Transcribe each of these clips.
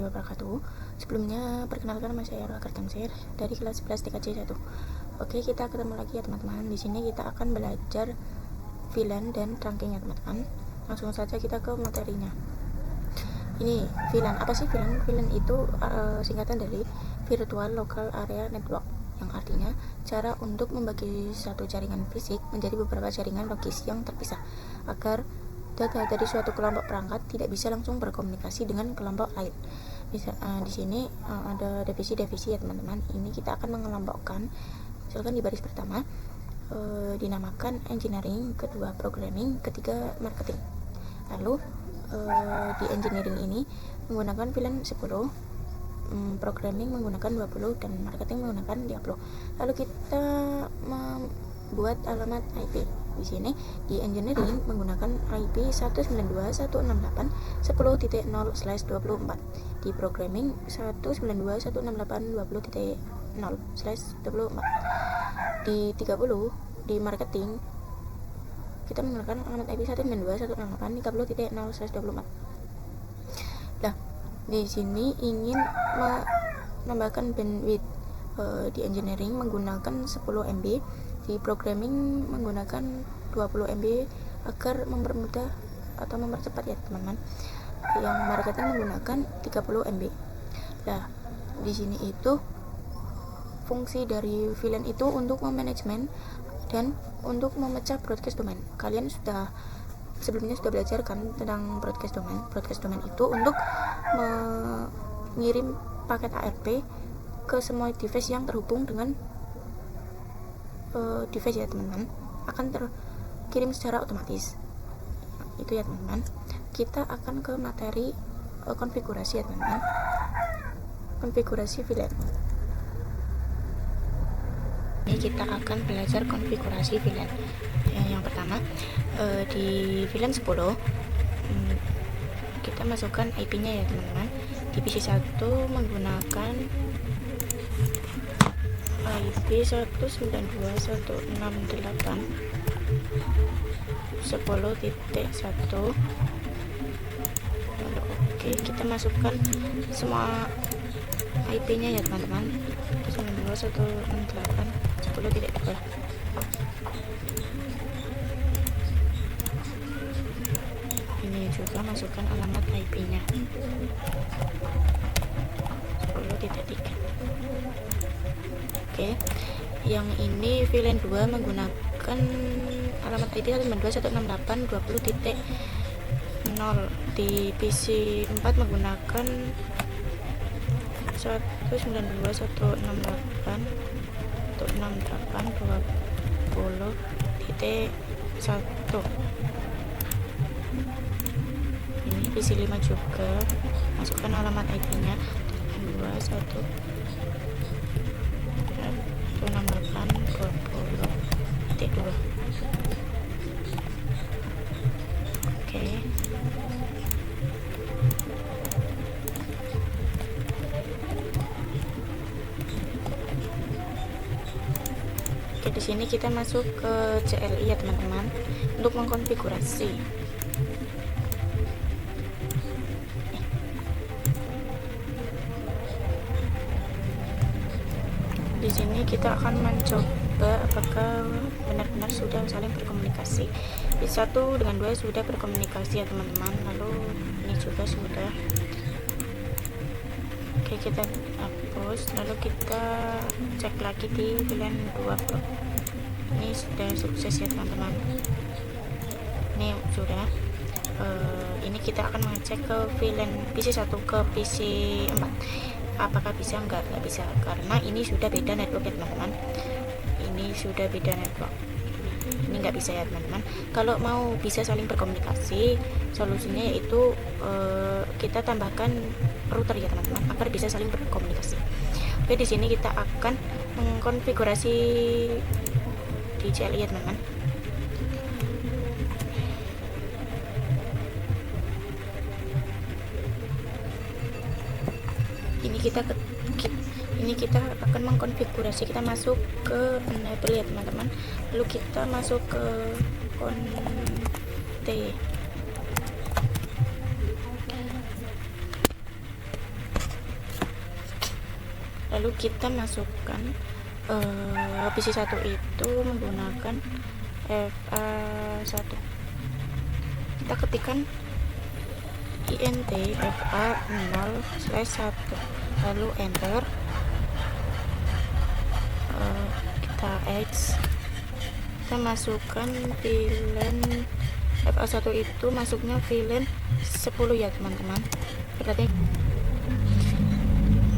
wabarakatuh. Sebelumnya perkenalkan, nama saya Roha Kartansir dari kelas 11 TKJ 1. Oke, kita ketemu lagi ya teman-teman. Di sini kita akan belajar VLAN dan trunking ya teman-teman. Langsung saja kita ke materinya. Ini VLAN, apa sih VLAN? VLAN itu singkatan dari Virtual Local Area Network, yang artinya cara untuk membagi satu jaringan fisik menjadi beberapa jaringan logis yang terpisah agar data dari suatu kelompok perangkat tidak bisa langsung berkomunikasi dengan kelompok lain. Di sini ada divisi-divisi ya teman-teman. Ini kita akan mengelompokkan, misalkan di baris pertama dinamakan engineering, kedua programming, ketiga marketing. Lalu di engineering ini menggunakan VLAN 10, programming menggunakan 20, dan marketing menggunakan 30. Lalu kita membuat alamat IP. Di sini di engineering menggunakan IP 192.168.10.0/24. Di programming 192.168.20.0/24. Di 30 di marketing kita menggunakan alamat IP 192.168.30.0/24. Nah, di sini ingin menambahkan bandwidth. Di engineering menggunakan 10 MB, di programming menggunakan 20 MB agar mempermudah atau mempercepat ya teman-teman. Yang marketing menggunakan 30 MB. Nah, di sini itu fungsi dari VLAN itu untuk memanajemen dan untuk memecah broadcast domain. Kalian sebelumnya sudah belajar kan tentang broadcast domain. Broadcast domain itu untuk mengirim paket ARP ke semua device yang terhubung dengan device ya teman-teman, akan terkirim secara otomatis. Itu ya teman-teman. Kita akan ke materi konfigurasi ya teman-teman. Konfigurasi VLAN. Ini kita akan belajar konfigurasi VLAN. Yang pertama, di VLAN 10 kita masukkan IP-nya ya teman-teman. Divisi 1 menggunakan IP 192.168.10.1. Lalu oke, kita masukkan semua IP-nya ya teman-teman. 192.168.10.2. Ini juga masukkan alamat IP-nya 10.3. Oke, yang ini VLAN 2 menggunakan alamat IP 192.168.20.0. Di PC 4 menggunakan 192.168.20.1. Ini PC 5 juga, masukkan alamat IP-nya 168.20.2. Oke. Oke, di sini kita masuk ke CLI ya teman-teman untuk mengkonfigurasi. Di sini kita akan mencoba apakah benar-benar sudah saling berkomunikasi. Di 1 dengan 2 sudah berkomunikasi ya teman-teman. Lalu ini juga sudah. Oke, kita hapus. Lalu kita cek lagi di VLAN 2 Pro. Ini sudah sukses ya teman-teman. Ini sudah. Ini kita akan mengecek ke VLAN PC 1 ke PC 4. Apakah bisa? Enggak bisa, karena ini sudah beda network ya teman-teman. Ini sudah beda network. Ini nggak bisa ya teman-teman. Kalau mau bisa saling berkomunikasi, solusinya yaitu kita tambahkan router ya teman-teman agar bisa saling berkomunikasi. Oke, di sini kita akan mengkonfigurasi di CLI ya teman-teman. Ini kita akan mengkonfigurasi. Kita masuk ke enable ya teman-teman. Lalu kita masuk ke konfig. lalu kita masukkan PC1 itu menggunakan FA1. Kita ketikkan int FA0/1 lalu enter. Kita X, kita masukkan VLAN FA1 itu masuknya VLAN 10 ya teman-teman, berarti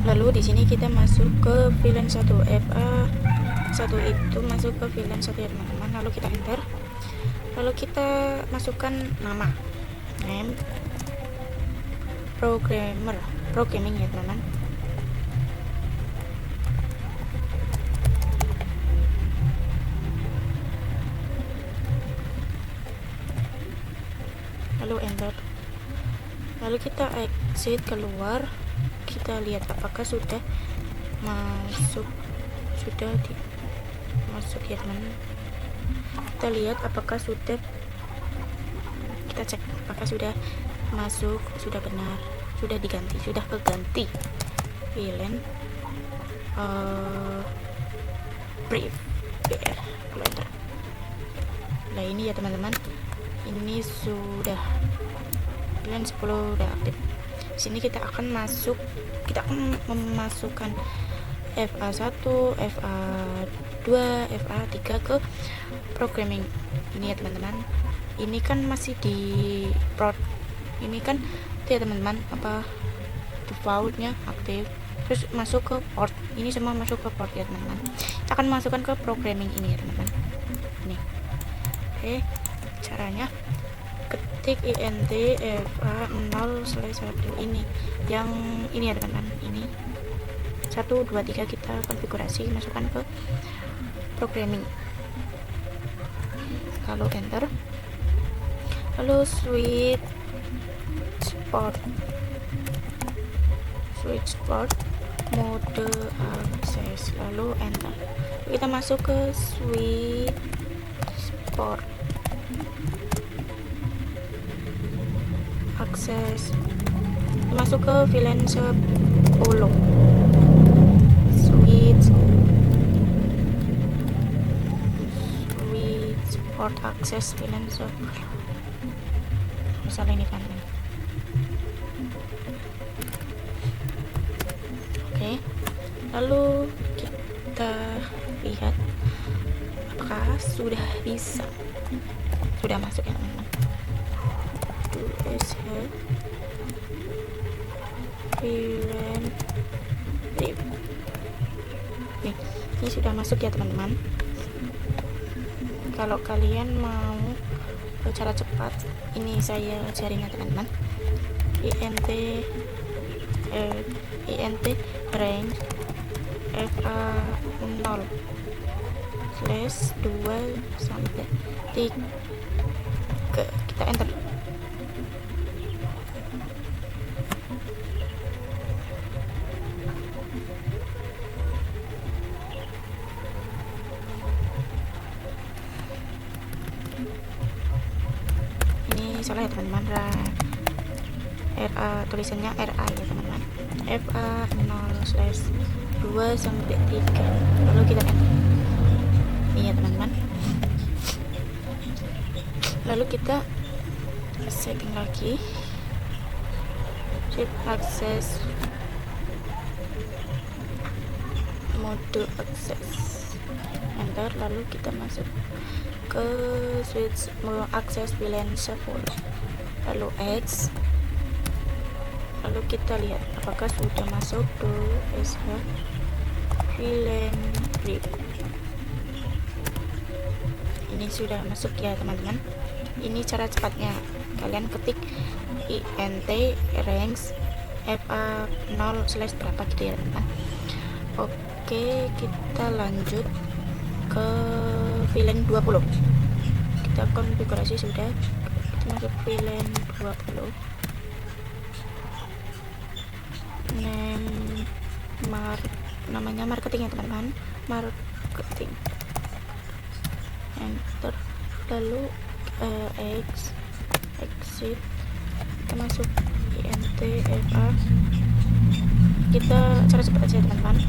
lalu di sini kita masuk ke VLAN 1, FA1 itu masuk ke VLAN 1 ya teman-teman, lalu kita enter, lalu kita masukkan nama, name programming ya teman-teman. Lalu enter, lalu kita exit keluar, kita lihat apakah sudah masuk ya teman. Kita lihat apakah sudah, kita cek apakah sudah masuk, sudah benar, sudah diganti, sudah keganti VLAN brief BR. Lalu enter. Nah ini ya teman-teman, ini sudah VLAN 10 udah aktif. Sini kita akan memasukkan FA1, FA2, FA3 ke programming ini ya teman-teman. Ini kan masih di prod, ini kan itu ya teman-teman, apa defaultnya aktif, terus masuk ke port, ini semua masuk ke port ya teman-teman. Kita akan masukkan ke programming ini ya teman-teman. Ini oke, caranya ketik int FA0/1 ini, yang ini ya teman-teman, ini 1 2 3 kita konfigurasi, masukkan ke programming, lalu enter, lalu switch port mode akses, lalu enter. Kita masuk ke switch port akses, masuk ke VLAN 10, switch port akses VLAN 10, misalnya ini kan. Oke, lalu kita lihat apakah sudah bisa, sudah masuk ya teman-teman. VLAN brief. Nih, ini sudah masuk ya teman-teman. Kalau kalian mau cara cepat, ini saya ajarin ya teman-teman. int range FA0/2-3, kita enter. Ini salah ya teman-teman, tulisannya RA ya teman-teman, FA0/2-3, lalu kita enter. Ini ya teman-teman, lalu kita setting lagi, set akses, mode akses, enter, lalu kita masuk ke switch akses VLAN 10, lalu X, lalu kita lihat apakah sudah masuk ke VLAN brief. Ini sudah masuk ya teman-teman. Ini cara cepatnya, kalian ketik int range FA0/berapa gitu ya teman-teman. Oke, kita lanjut ke VLAN 20. Kita konfigurasi sudah, kita masuk VLAN 20, namanya marketing ya teman-teman, marketing, enter, lalu exit, kita masuk int FA, kita cara cepat aja teman-teman,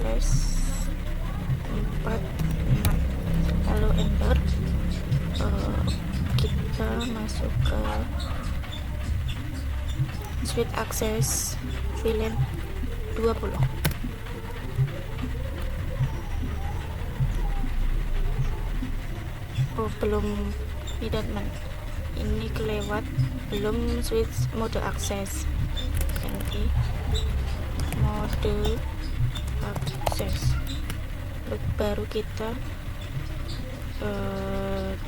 /4/6, lalu enter. Kita masuk ke switch access VLAN 20. Belum, tidak teman, ini kelewat, belum switch mode akses. Ganti mode akses, baru kita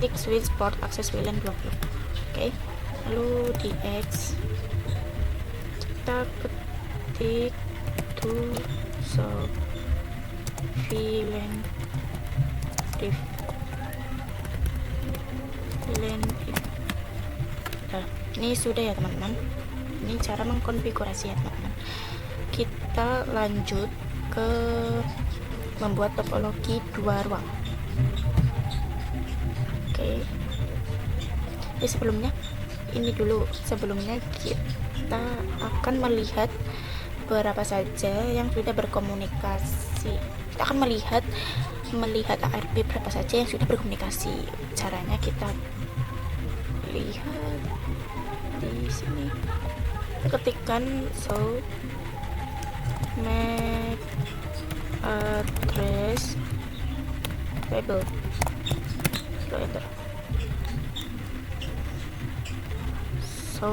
klik switch port akses VLAN 20. Oke, lalu di X kita ketik to so VLAN div. Nah, ini sudah ya teman-teman, ini cara mengkonfigurasi ya teman-teman. Kita lanjut ke membuat topologi 2 ruang. Oke, sebelumnya kita akan melihat beberapa saja yang sudah berkomunikasi. Kita akan melihat ARP berapa saja yang sudah berkomunikasi. Caranya kita lihat di sini, ketikkan so MAC address table, enter. So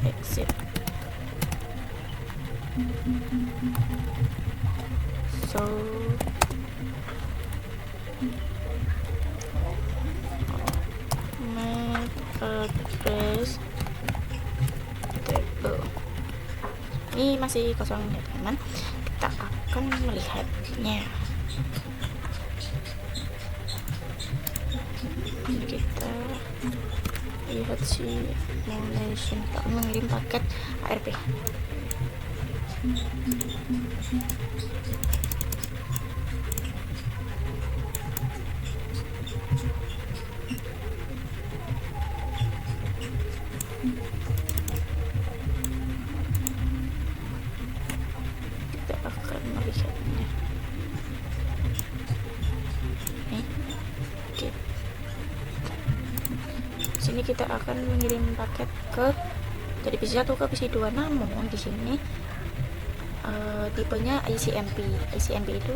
exit. So MAC address table ini masih kosong ya teman-teman. Kita akan melihatnya. Kita lihat simulation, kita mengirim paket ARP. Kita akan melihatnya. Oke. Sini kita akan mengirim paket dari PC 1 ke PC 2, namun di sini tipenya ICMP itu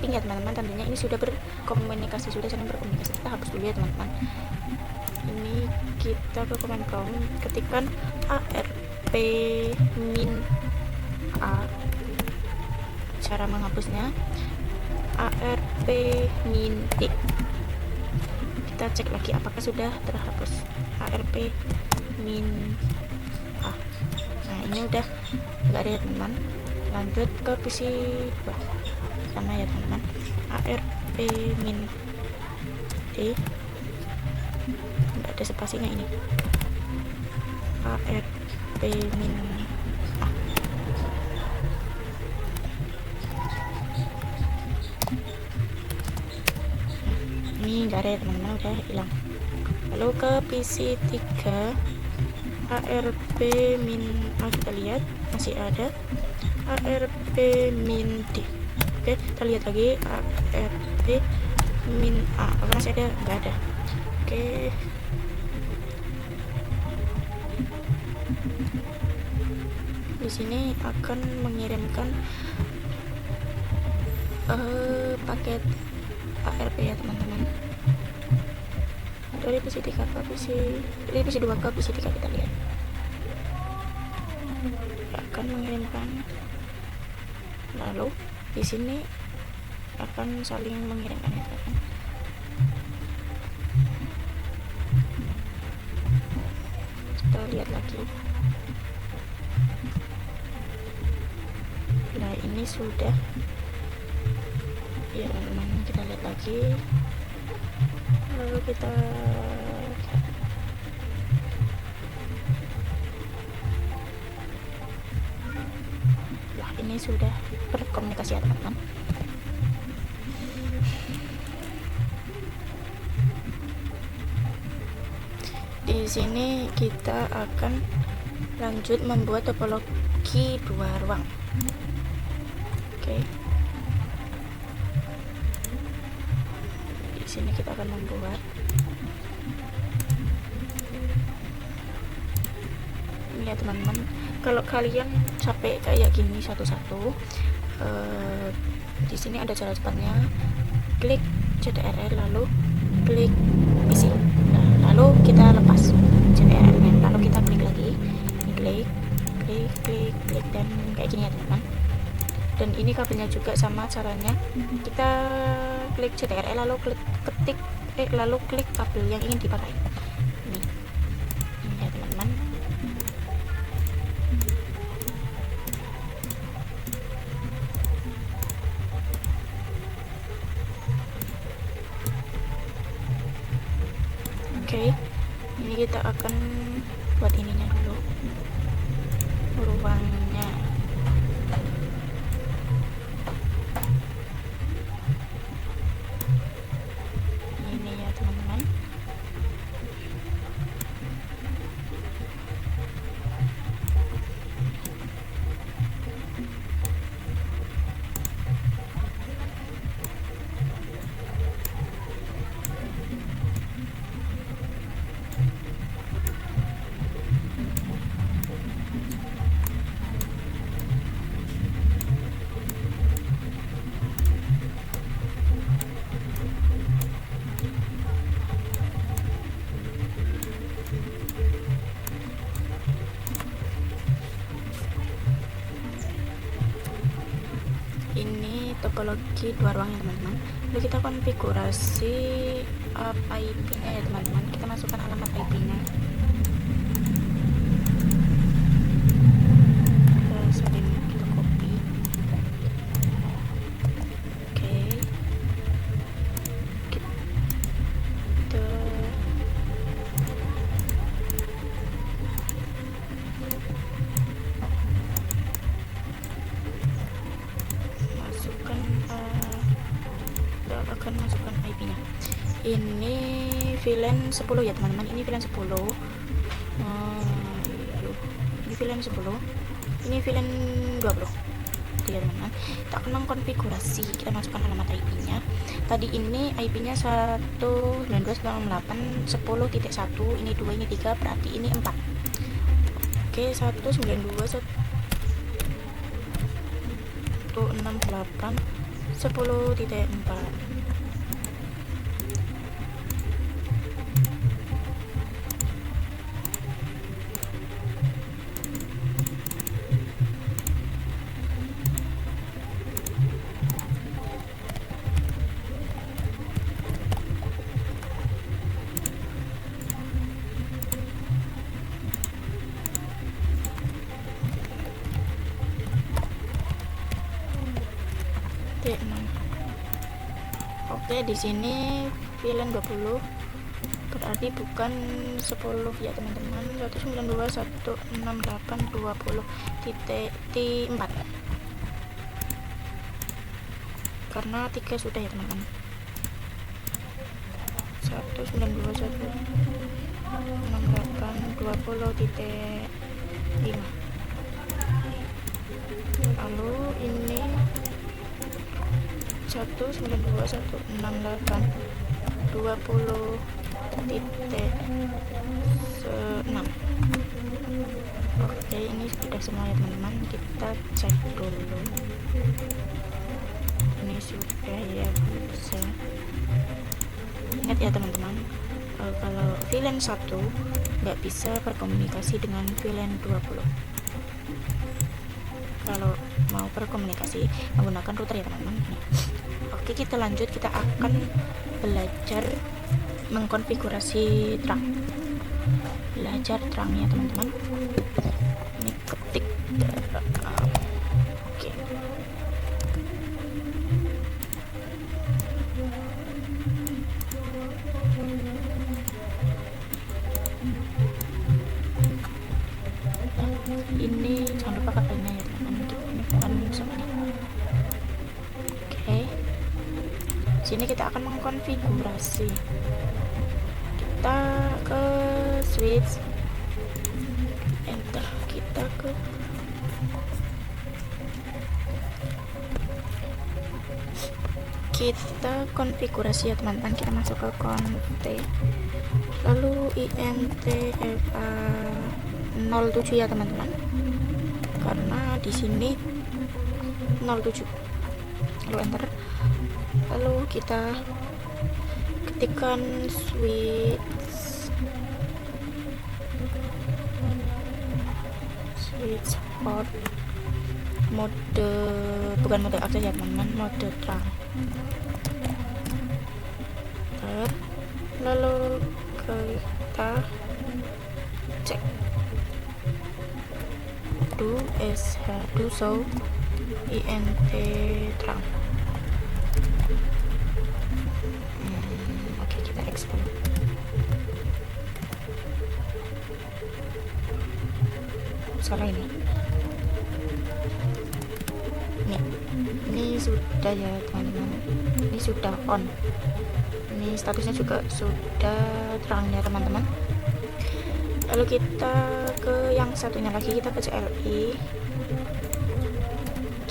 ping ya teman-teman. Tentunya ini sudah berkomunikasi, sudah saling berkomunikasi. Kita hapus dulu ya teman-teman. Ini kita ke command prompt, ketikkan ARP min A. Cara menghapusnya ARP min D. Kita cek lagi apakah sudah terhapus ARP min A. Nah, ini udah enggak ada ya teman-teman. Lanjut ke PC 2 sama ya teman-teman, ARP min D, enggak ada spasinya ini, ARP min A. Ini enggak ada ya teman-teman, udah hilang. Lalu ke PC 3, ARP min A, kita lihat masih ada ARP min D. Oke, kita lihat lagi ARP min A, apakah masih ada? Enggak ada. Oke, di sini akan mengirimkan paket ARP ya teman-teman, dari PC 3 ke PC 2 ke PC 3. Kita lihat akan mengirimkan, lalu di sini akan saling mengirimkan ya teman-teman. Kita lihat lagi. Nah, ini sudah ya teman-teman, kita lihat lagi. Lalu kita ini sudah berkomunikasi ya teman-teman. di sini kita akan lanjut membuat topologi 2 ruang. Oke. Di sini kita akan membuat ini ya teman-teman. Kalau kalian capek kayak gini satu-satu, di sini ada cara cepatnya. Klik CTRL lalu klik isi. Nah, lalu kita lepas CTRL-nya, lalu kita klik lagi. Ini klik dan kayak gini ya teman-teman. Dan ini kabelnya juga sama caranya. Kita klik CTRL lalu klik kabel yang ingin dipakai. Ini ya teman-teman. Oke, ini kita akan buat ininya dulu, ruangnya. Ini ya teman-teman. Ini topologi 2 ruang ya teman-teman. Lalu kita konfigurasi IP-nya ya teman-teman. Kita masukkan alamat IP-nya. Kita copy. Oke. Kita masukkan IP-nya. Ini VLAN 10 ya teman-teman. Ini VLAN 10. Ini VLAN 10. Ini VLAN 20. Ya teman-teman. Kita akan mengkonfigurasi. Kita masukkan alamat IP-nya. Tadi ini IP-nya 192.168.10.1. Ini 2, ini 3, berarti ini 4. Oke, 192.168.10.4. Oke, di sini VLAN 20 berarti bukan 10 ya teman-teman. 192.168.20.4 karena 3 sudah ya teman-teman. 192.168.20.5. lalu ini 192.168.20.6. Oke, ini sudah semua ya teman-teman. Kita cek dulu. Ini sudah ya, bisa. Ingat ya teman-teman, kalau VLAN 1 nggak bisa berkomunikasi dengan VLAN 20. Kalau mau berkomunikasi menggunakan router ya teman-teman. Oke, kita lanjut. Kita akan belajar mengkonfigurasi terang. Belajar terangnya teman-teman. Ini ketik. Oke. Ini jangan lupa kabelnya ya teman-teman. Ini bukan seperti ini. Oke. Sini kita akan mengkonfigurasi. Kita ke switch, enter. Kita konfigurasi ya teman-teman. Kita masuk ke config, lalu INTFA 07 ya teman-teman, karena di sini 07, lalu enter. Lalu kita ketikkan switch port, mode, bukan mode akses ya teman-teman, mode trunk. Lalu kita cek do show int trunk. Oke, kita export. Salah ini sudah ya teman-teman, ini sudah on, ini statusnya juga sudah terang ya teman-teman. Lalu kita ke yang satunya lagi, kita ke CLI,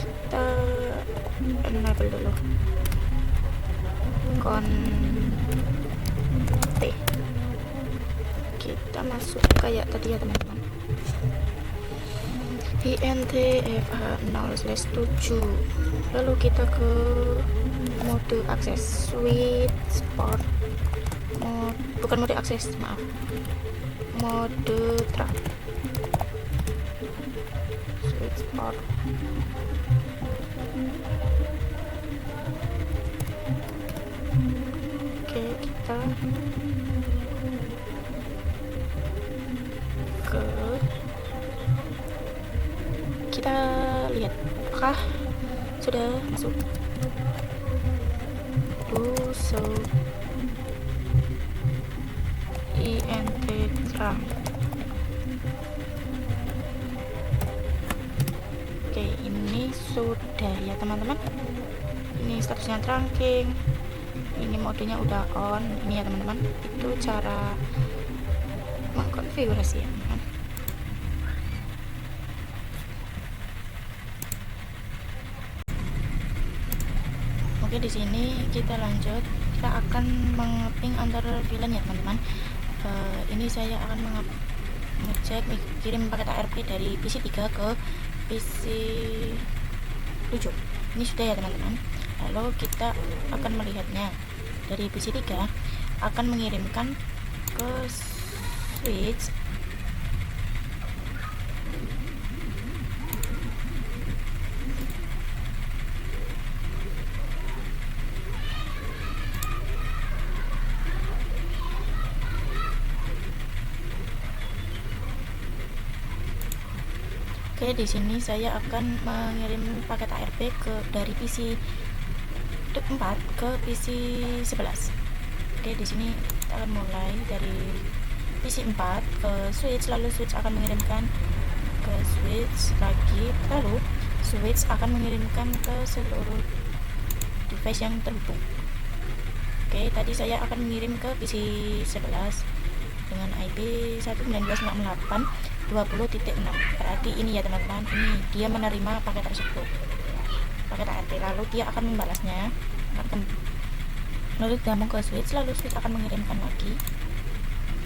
kita enable dulu T, kita masuk kayak tadi ya teman-teman, INTFA 0/7. Lalu kita ke mode akses, switch port, bukan mode akses, maaf, mode trunk, switch port. Oke, kita lihat apakah sudah masuk. Do show int trunk. Oke, ini sudah ya teman-teman, ini statusnya trunking, ini modenya udah on. Ini ya teman-teman, itu cara mengkonfigurasi ya teman-teman. Oke, di sini kita lanjut. Kita akan mengeping antar VLAN ya teman-teman. Ini saya akan mengecek kirim paket ARP dari PC 3 ke PC 7. Ini sudah ya teman-teman. Lalu kita akan melihatnya dari PC 3 akan mengirimkan ke switch Oke, di sini saya akan mengirim paket ARP dari PC 4 ke PC 11. Oke, di sini kita akan mulai dari PC 4 ke switch, lalu switch akan mengirimkan ke switch lagi, lalu switch akan mengirimkan ke seluruh device yang terhubung. Oke, tadi saya akan mengirim ke PC 11 dengan IP 192.168.20.6. Berarti ini ya teman-teman, ini dia menerima paket tersebut, paket ARP, lalu dia akan membalasnya, lalu disambung ke switch, lalu switch akan mengirimkan lagi,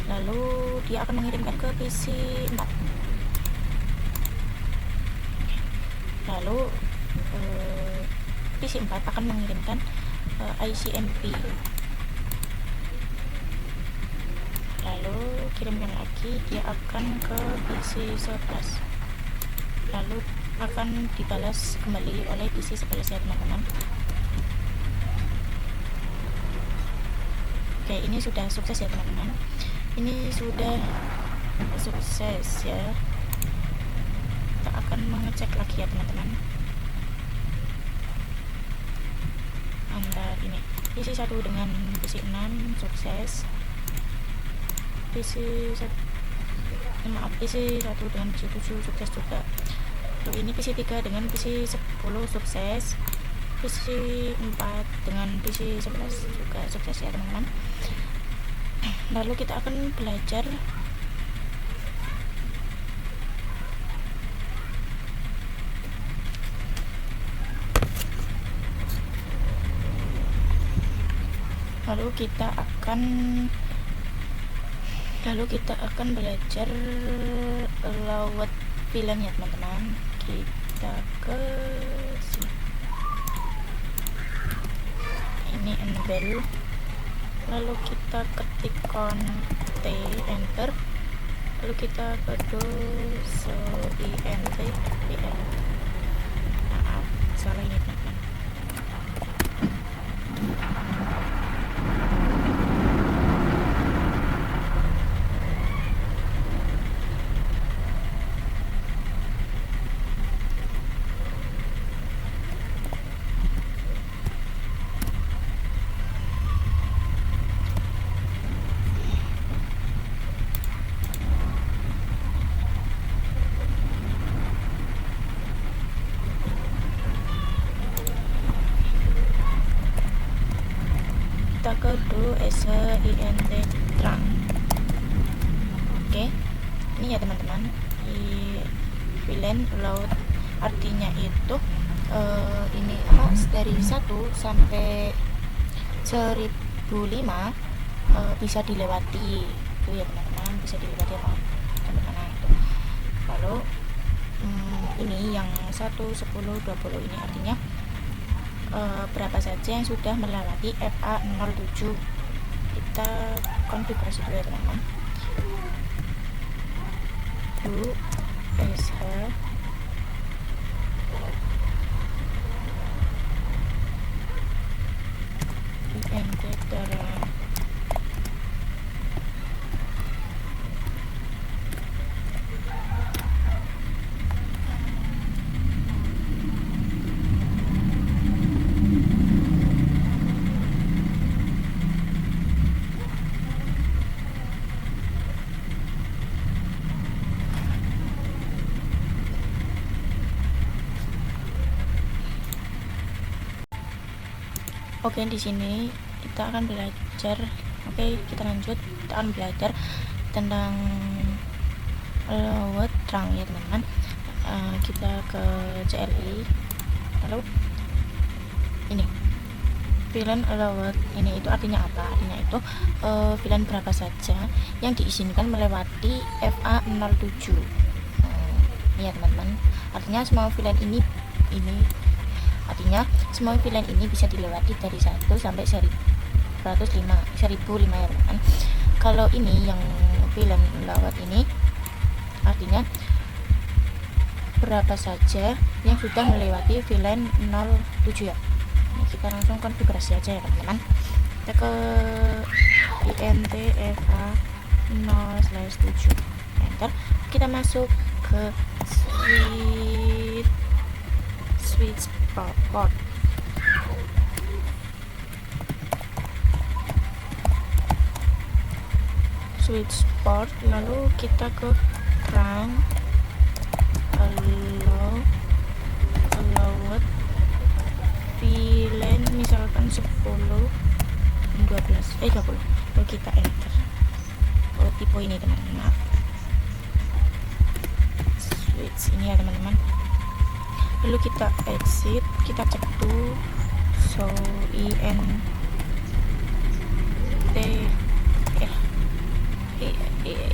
lalu dia akan mengirimkan ke PC 4, lalu PC 4 akan mengirimkan ICMP, lalu kirimkan lagi, dia akan ke PC 11, lalu akan dibalas kembali oleh PC 11 ya teman-teman. Oke, ini sudah sukses ya teman-teman, ini sudah sukses ya. Kita akan mengecek lagi ya teman-teman. Antara ini PC 1 dengan PC 6 sukses, PC 1 dengan PC 7 sukses juga. Lalu ini PC 3 dengan PC 10 sukses, PC 4 dengan PC 11 juga sukses ya teman-teman. Lalu kita akan belajar lalu kita akan belajar load VLAN ya teman-teman. Kita ke sini, ini enable, lalu kita ketik Ctrl enter, lalu kita ke int VL. Maaf, salah ini teman-teman. Kita ke int trunk. Oke, ini ya teman-teman, VLAN load artinya itu ini dari 1 sampai 1005 bisa dilewati itu ya teman-teman, bisa dilewati apa teman-teman itu. Lalu ini yang 1, 10, 20 ini artinya berapa saja yang sudah melewati FA07. Kita konfigurasi dulu ya teman-teman. sh int darah Oke, di sini kita akan belajar. Oke, kita lanjut. Kita akan belajar tentang load trunk ya teman-teman. Kita ke CLI, lalu ini VLAN load ini itu artinya apa? Artinya itu VLAN berapa saja yang diizinkan melewati FA07. Ini ya teman-teman. Artinya semua VLAN ini artinya semua VLAN ini bisa dilewati dari 1 sampai 1005 ya teman-teman. Kalau ini yang VLAN load ini artinya berapa saja yang sudah melewati VLAN 07 ya. Ini kita langsung konfigurasi aja ya teman-teman. Kita ke int fa0/7 enter, kita masuk ke switch port. Switch port, lalu kita ke trunk allowed VLAN misalkan 10 12 30, lalu kita enter. Tipe ini teman-teman, switch ini ya teman-teman. Lalu kita exit, kita cek tuh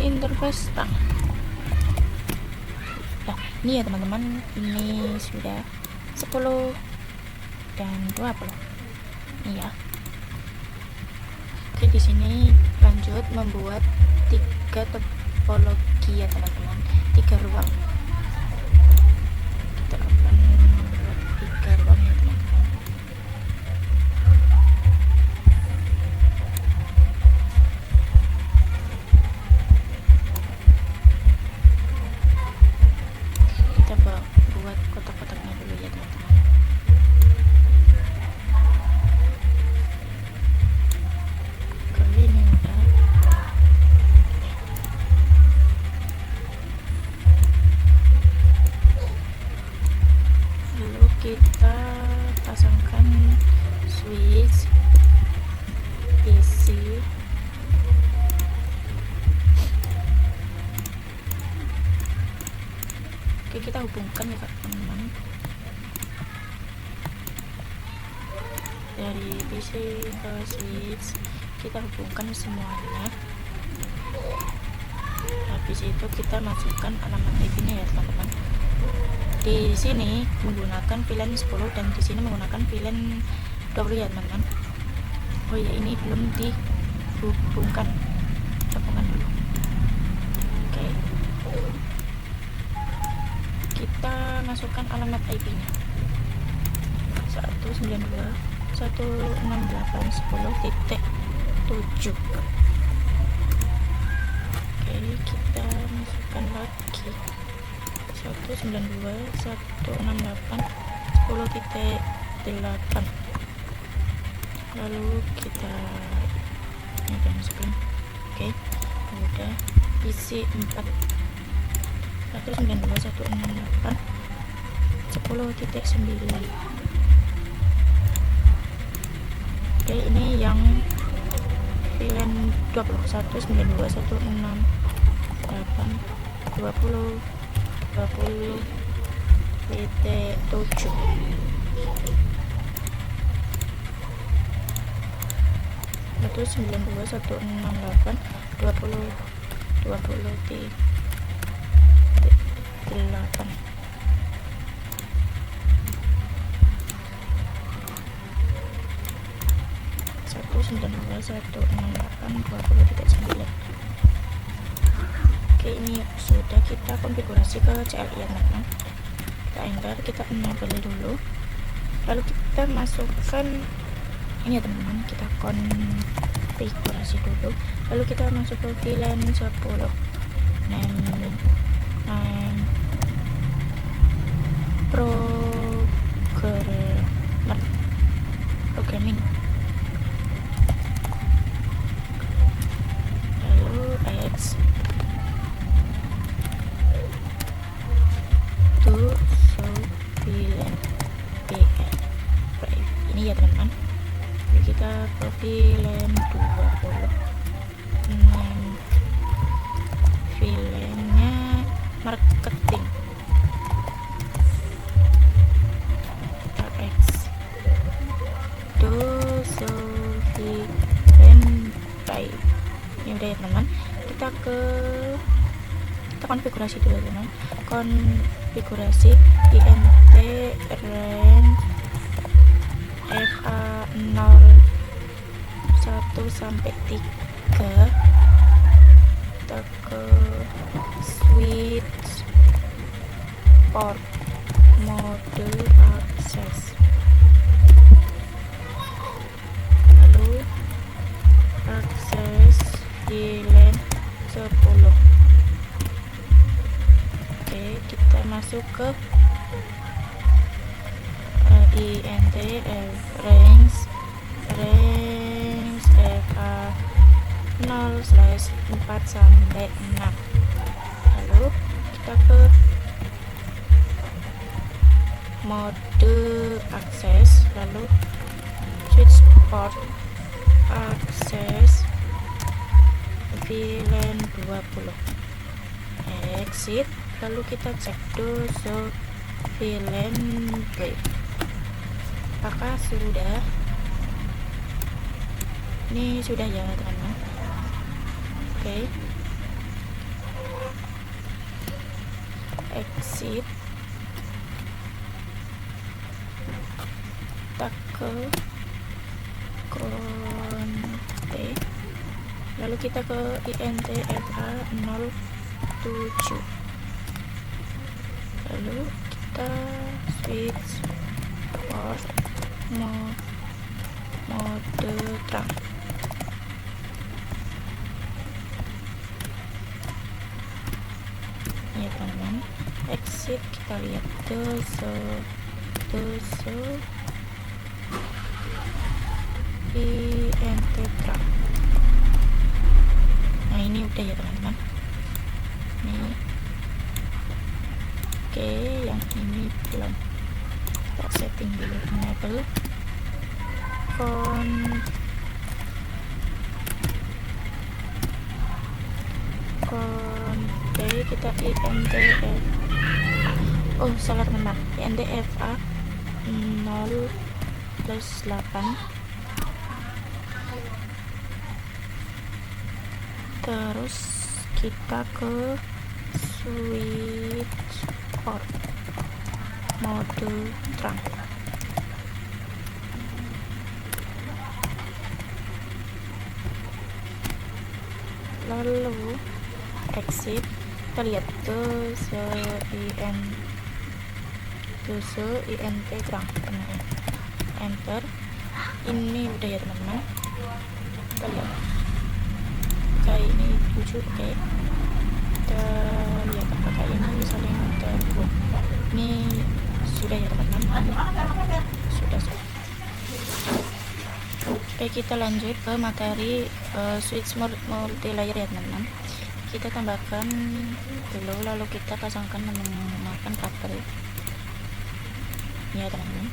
interface nah ini ya teman-teman, ini sudah 10 dan 20 ini ya. Oke, di sini lanjut membuat 3 topologi ya teman-teman, 3 ruang. Kita akan membuat 3 ruang ya teman-teman. Kita buat kotak-kotaknya dulu ya teman-teman. Kali ini udah. Lalu kita pasangkan switch PC. Oke, kita hubungkan ya teman-teman. dari PC ke switch, kita hubungkan semuanya. Habis itu kita masukkan alamat IP-nya ya teman-teman. Di sini menggunakan VLAN 10 dan di sini menggunakan VLAN 20 ya teman-teman. Oh ya, ini belum dihubungkan, hubungkan dulu. Oke, kita masukkan alamat IP-nya 192.168.10.7. Oke, kita masukkan lagi 192.168.10.8. lalu kita masukkan. Oke, udah isi 4 192.168.10.9. Oke, ini yang VLAN 21.168.20.20.7. Itu 92.168.20.20.8. Oke, ini sudah kita konfigurasi ke CLI ya teman-teman. Kita enter, kita enable dulu, lalu kita masukkan ini ya teman-teman, kita konfigurasi dulu, lalu kita masuk ke VLAN 10, name programming, lalu X to show VLAN PL. Ini ya teman-teman, kita ke VLAN 20. VLAN-nya marketing, X to show VLAN type. Ini udah ya teman-teman, kita konfigurasi dulu teman, konfigurasi INT range FA 01 sampai 3, kita ke switch port mode akses, lalu akses VLAN 10. Oke, kita masuk ke INT range FA 0/4 sampai 6. Lalu kita ke mode akses, lalu switch port akses VLAN 20, exit, lalu kita cek dulu VLAN brief. Apakah sudah? Ini sudah ya teman-teman. Oke, exit, kita ke konte, lalu kita ke INT FA 07, lalu kita switch port mode terang. Ya teman-teman, exit, kita lihat INT terang. Nah, ini udah ya teman-teman. Nih, oke, yang ini belum. Kita setting dulu, enable kita INTF, salah teman-teman, INTFA 0/8 terus kita ke switch port mode trunk. Lalu exit, kita lihat ke int trunk, enter. Ini udah ya teman-teman, kita lihat kayak ini lucu. Oke, kita lihat apakah ini misalnya terbuat. Ini sudah ya teman-teman, sudah. Oke, kita lanjut ke materi switch multi-layer ya teman-teman. Kita tambahkan dulu, lalu kita pasangkan menggunakan kabel ya teman-teman.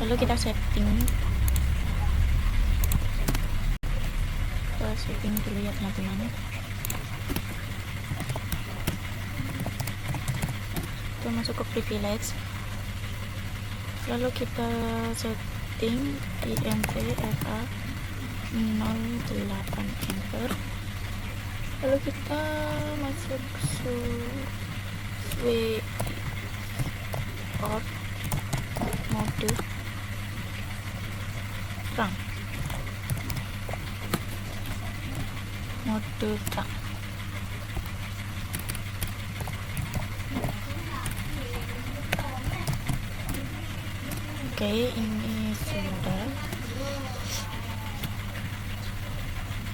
Lalu kita setting dulu ya teman-teman. Kita masuk ke privilege, lalu kita setting IMP-FA 08, enter. Lalu kita masuk switch port mode trunk, Oke, ini sudah.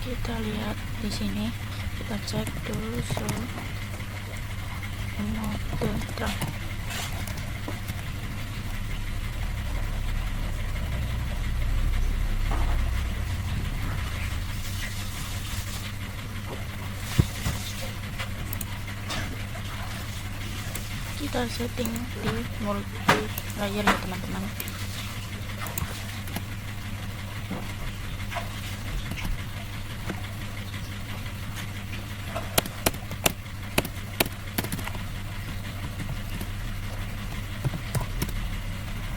Kita lihat di sini, kita cek dulu mode trunk. Kita setting di multi layer ya teman-teman.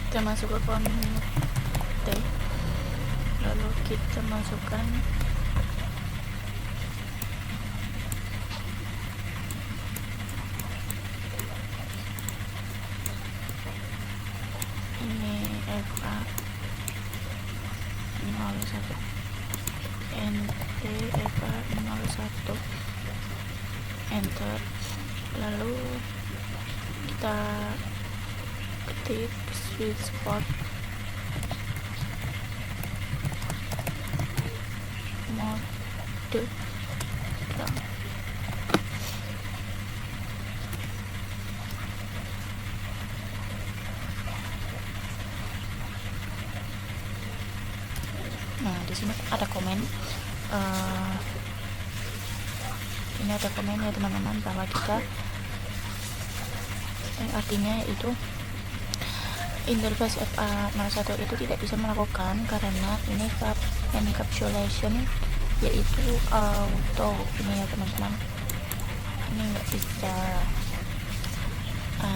Kita masuk ke konekte, lalu kita masukkan ini FA 01, NT FA 01, enter. Lalu kita ketik switch port mode trunk. Nah, di sini ada komen. Ini ada komen ya teman-teman, bahwa kita artinya itu interface FA01 itu tidak bisa melakukan karena ini encapsulation, yaitu auto ini ya teman-teman. Ini nggak bisa.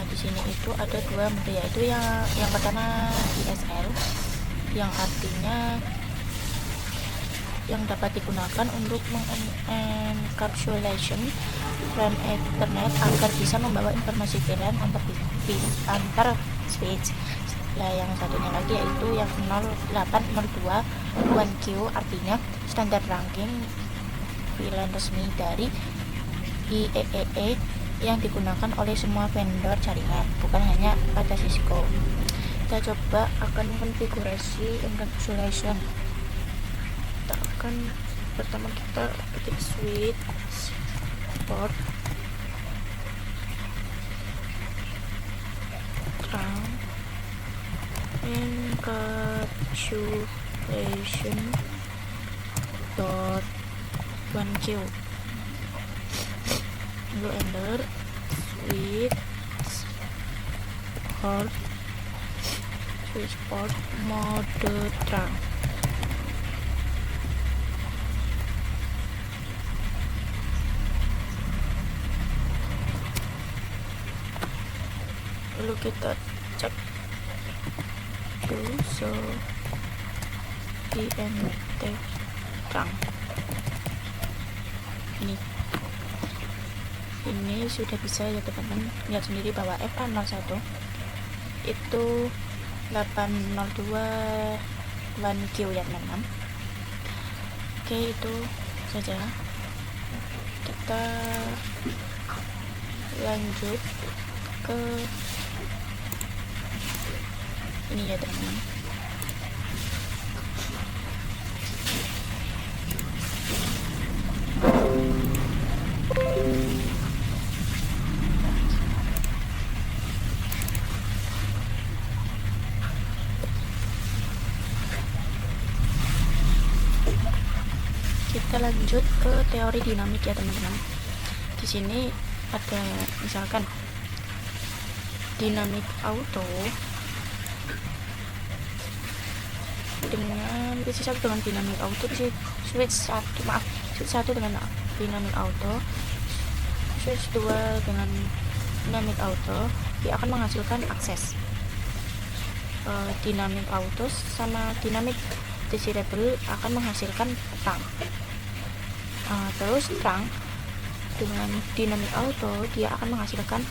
Di sini itu ada dua mode, yaitu yang pertama DSL, yang artinya yang dapat digunakan untuk mengencapsulation frame Ethernet agar bisa membawa informasi VLAN antar switch. Nah, yang satunya lagi yaitu yang 0802 1Q, artinya standar ranking VLAN resmi dari IEEE yang digunakan oleh semua vendor jaringan, bukan hanya pada Cisco. Kita coba akan konfigurasi encapsulation. Kita akan pertama kita ketik switch port trunk encapsulation dot 1Q, lalu enter. Switch port mode trunk. Lalu kita cek dulu INT terang. Ini sudah bisa ya teman-teman, lihat sendiri bahwa FA01 itu 802 1Q ya teman-teman. Oke, itu saja. Kita lanjut ke ini ya teman-teman. Kita lanjut ke teori dinamik ya teman-teman. Di sini ada misalkan dinamik auto dengan dinamik auto, switch 1 dengan dinamik auto, switch 2 dengan dinamik auto, dia akan menghasilkan akses. Dinamik auto sama dinamik desirable akan menghasilkan terang. Terus terang dengan dinamik auto dia akan menghasilkan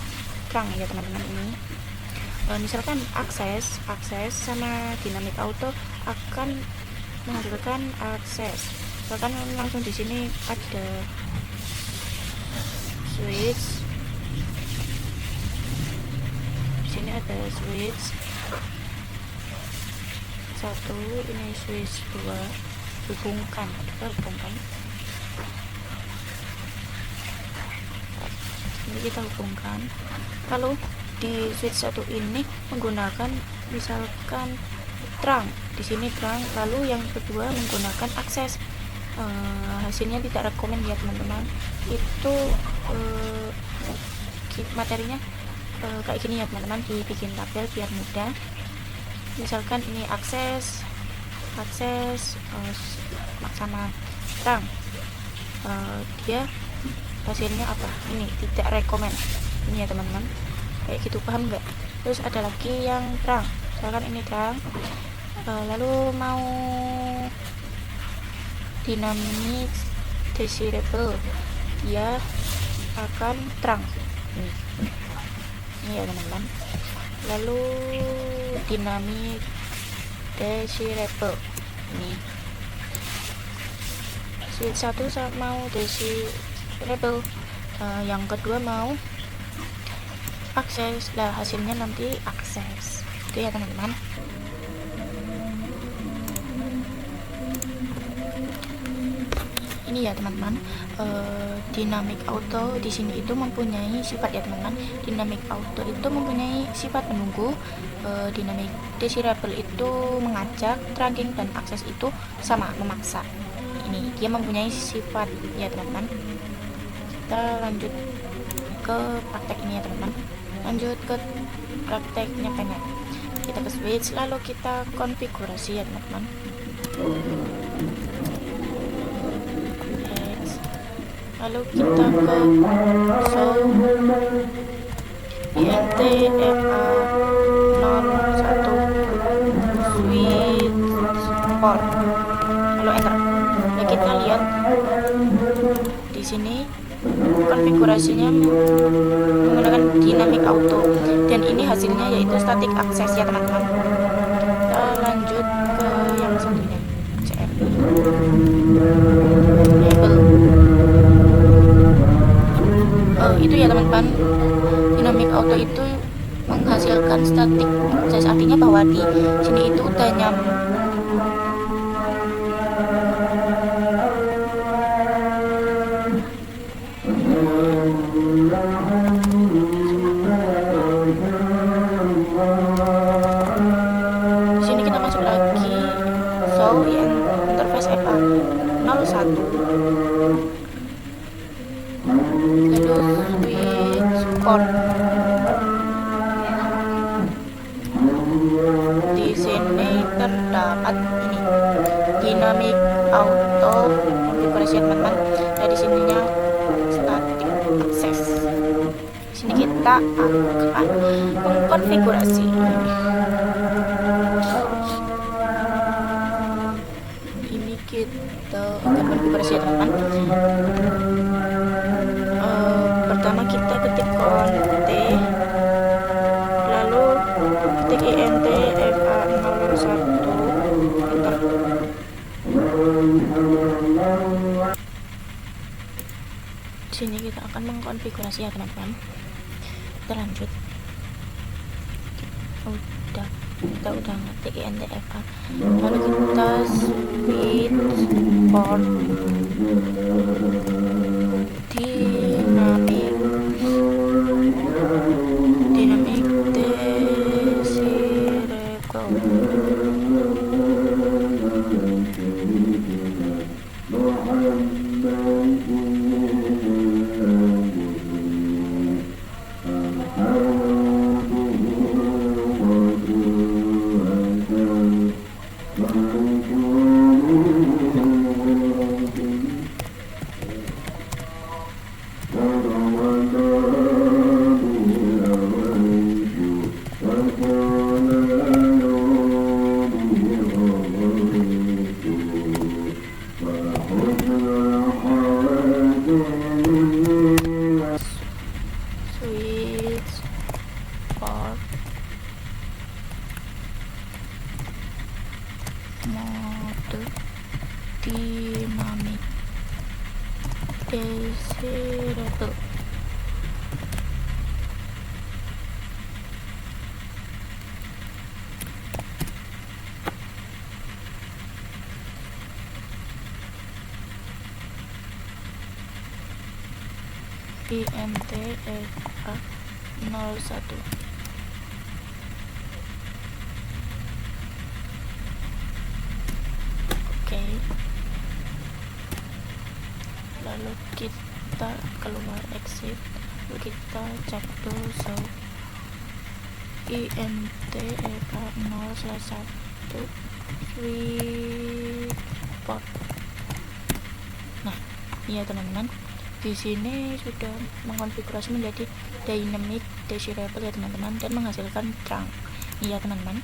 terang ya teman-teman. Ini misalkan akses sama dinamik auto akan menghasilkan akses. Misalkan langsung di sini ada switch, di sini ada switch 1, ini switch 2, hubungkan. Ini kita hubungkan. Lalu di switch 1 ini menggunakan misalkan terang, di sini terang, lalu yang kedua menggunakan akses. Hasilnya tidak rekomen ya teman-teman. Itu materinya kayak gini ya teman-teman, dibikin tabel biar mudah. Misalkan ini akses sama terang, dia hasilnya apa? Ini tidak rekomen. Ini ya teman-teman, kayak gitu, paham nggak? Terus ada lagi yang terang, misalkan ini terang, lalu mau dinamik desirable, dia akan terang. Ini ya teman-teman. Lalu dinamik desirable, ini switch 1 mau desirable, yang kedua mau akses, lah hasilnya nanti akses. Itu ya teman-teman. Ini ya teman-teman, dinamik auto di sini itu mempunyai sifat ya teman-teman. Dinamik auto itu mempunyai sifat menunggu, dinamik desirable itu mengajak, tracking dan akses itu sama, memaksa. Ini dia mempunyai sifat ya teman-teman. Kita lanjut ke praktek ini ya teman-teman. Lanjut ke prakteknya pengen. Kita ke switch, lalu kita konfigurasi ya teman-teman. Lalu kita ke show INT FA01 switch port, lalu enter. Nah, kita lihat di sini konfigurasinya menggunakan dynamic auto dan ini hasilnya yaitu static access ya teman-teman. Kita lanjut ke yang selanjutnya, CRI label. Itu ya teman-teman, dynamic auto itu menghasilkan static access, artinya bahwa di sini itu udah di sini kita masuk lagi show interface FA01, lalu switch port. Di sini terdapat ini dynamic auto konfigurasi teman-teman. Nah, di sininya static access. Di sini kita akan mengkonfigurasi. Ini kita konfigurasi ya teman-teman. Pertama kita ketik cont, lalu ketik int fa01 enter. Di sini kita akan mengkonfigurasi ya teman-teman. Kita lanjut. Kita udah ngetik int fa, lalu kita switch port dynamic desirable. Switch port mode dynamic desirable. int fa01. Oke. Lalu kita keluar exit, lalu kita cek dulu so int fa0/1 switch port. Nah, iya teman-teman, di sini sudah mengkonfigurasi menjadi dynamic desirable ya teman-teman, dan menghasilkan trunk. Iya teman-teman,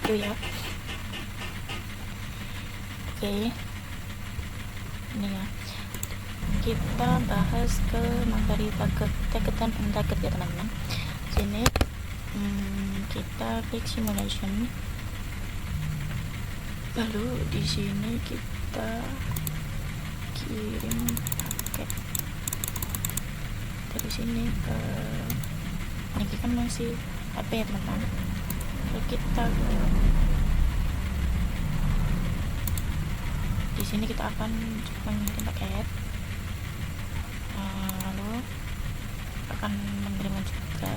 itu ya. Oke, ini ya, kita bahas ke materi target dan untarget ya teman-teman. Sini kita klik simulation, lalu di sini kita kirim paket dari sini ke ini kan masih HP ya teman-teman. Lalu kita di sini kita akan mengirim paket, lalu akan menerima juga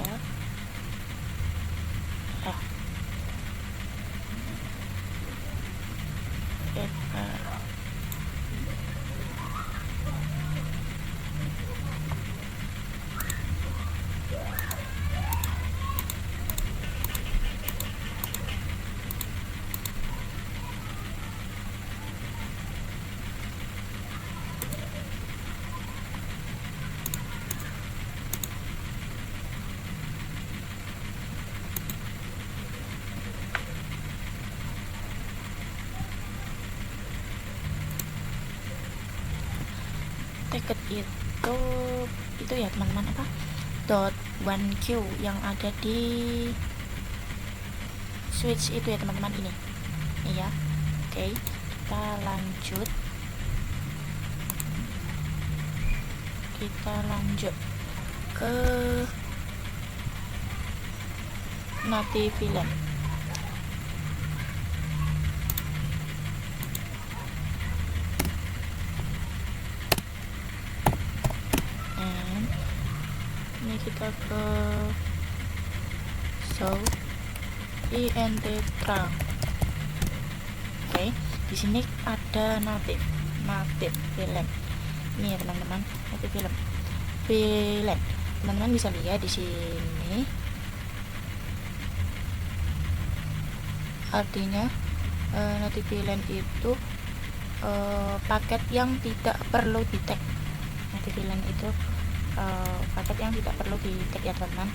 tiket itu ya teman-teman, apa .1q yang ada di switch itu ya teman-teman, ini ya. Oke, kita lanjut ke native VLAN. Ini kita ke int trunk. Oke, di sini ada native VLAN. Ini ya teman-teman, native VLAN. Teman-teman bisa lihat di sini artinya native VLAN itu paket yang tidak perlu di tag. Native VLAN itu paket yang tidak perlu di tag ya teman-teman.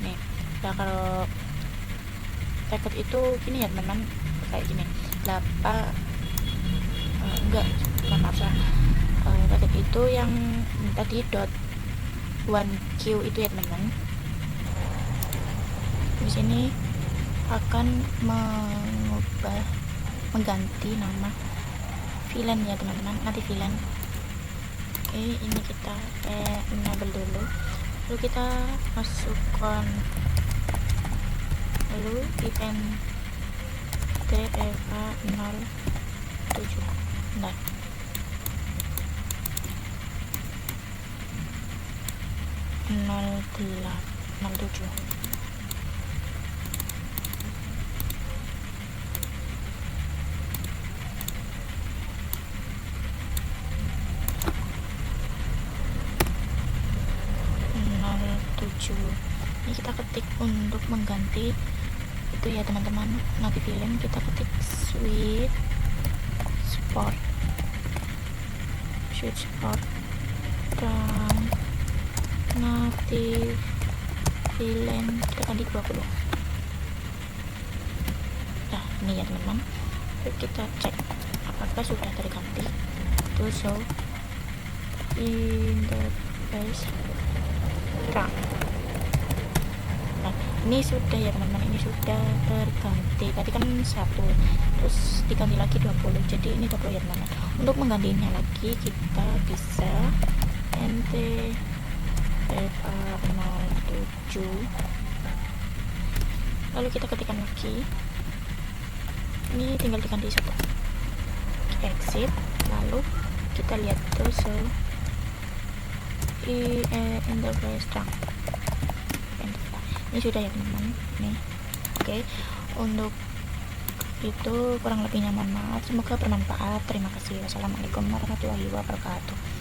Nih, nah kalau paket itu gini ya teman-teman, kayak gini, enggak, bukan maaf salah. Target itu yang tadi dot 1Q itu ya teman-teman. Di sini akan mengganti nama villain ya teman-teman, nanti villain. Oke, ini kita enable dulu, lalu kita masukkan lalu event TFA 07 bentar. nol 07 ini kita ketik untuk mengganti itu ya teman-teman, nanti villain kita ketik switch sport dan native villain kita ganti 20. Nah ini ya teman-teman, kita cek apakah sudah terganti. To show interface terang. Nah ini sudah ya teman-teman, ini sudah terganti. Tadi kan 1 terus diganti lagi 20, jadi ini 20 ya teman-teman. Untuk menggantinya lagi kita bisa nt FA07 lalu kita ketikkan lagi, ini tinggal diganti 1, exit, lalu kita lihat terus interface terang. Ini sudah ya teman-teman nih. Oke, untuk itu kurang lebihnya mohon maaf, semoga bermanfaat. Terima kasih. Wassalamualaikum warahmatullahi wabarakatuh.